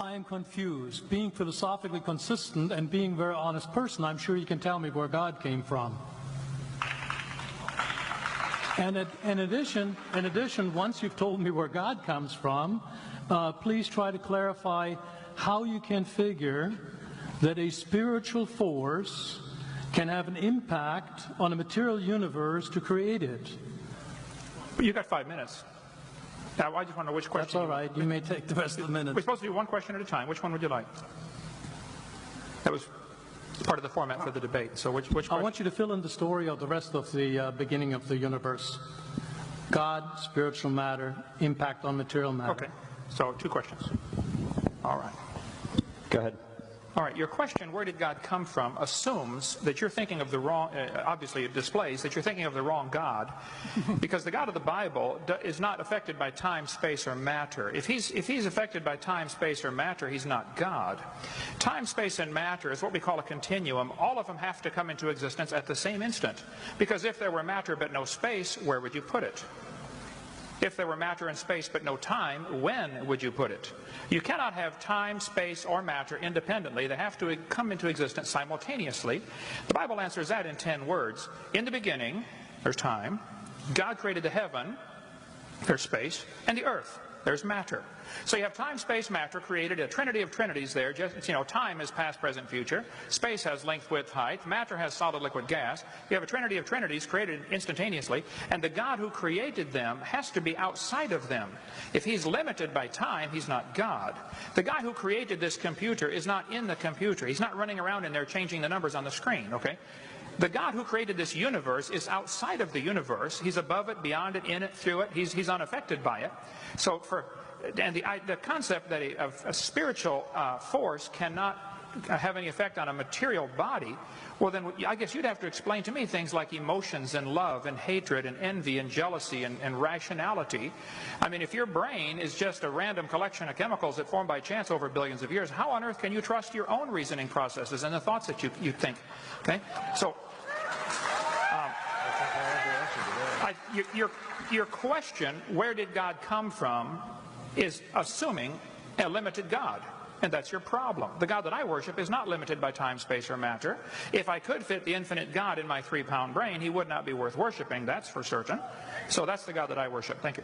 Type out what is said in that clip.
I am confused. Being philosophically consistent and being a very honest person, I'm sure you can tell me where God came from. And in addition, once you've told me where God comes from, please try to clarify how you can figure that a spiritual force can have an impact on a material universe to create it. You got 5 minutes. Now, I just want to know which question. That's all right. You may take the rest of the minute. We're supposed to do one question at a time. Which one would you like? That was part of the format for the debate. So which question? I want you to fill in the story of the rest of the beginning of the universe. God, spiritual matter, impact on material matter. Okay. So 2 questions. All right. Go ahead. All right, your question, where did God come from, assumes that you're thinking of the wrong, obviously it displays that you're thinking of the wrong God, because the God of the Bible is not affected by time, space, or matter. If he's affected by time, space, or matter, he's not God. Time, space, and matter is what we call a continuum. All of them have to come into existence at the same instant, because if there were matter but no space, where would you put it? If there were matter and space but no time, when would you put it? You cannot have time, space, or matter independently. They have to come into existence simultaneously. The Bible answers that in 10 words. In the beginning, there's time. God created the heaven, there's space, and the earth, there's matter. So you have time, space, matter created, a trinity of trinities there. Just, time is past, present, future. Space has length, width, height. Matter has solid, liquid, gas. You have a trinity of trinities created instantaneously. And the God who created them has to be outside of them. If he's limited by time, he's not God. The guy who created this computer is not in the computer. He's not running around in there changing the numbers on the screen, okay? The God who created this universe is outside of the universe. He's above it, beyond it, in it, through it. He's unaffected by it. So the concept that a spiritual force cannot have any effect on a material body, well then I guess you'd have to explain to me things like emotions and love and hatred and envy and jealousy and rationality. I mean, if your brain is just a random collection of chemicals that form by chance over billions of years, how on earth can you trust your own reasoning processes and the thoughts that you think? Okay, so your question, where did God come from, is assuming a limited God. And that's your problem. The God that I worship is not limited by time, space, or matter. If I could fit the infinite God in my 3-pound brain, he would not be worth worshiping, that's for certain. So that's the God that I worship. Thank you.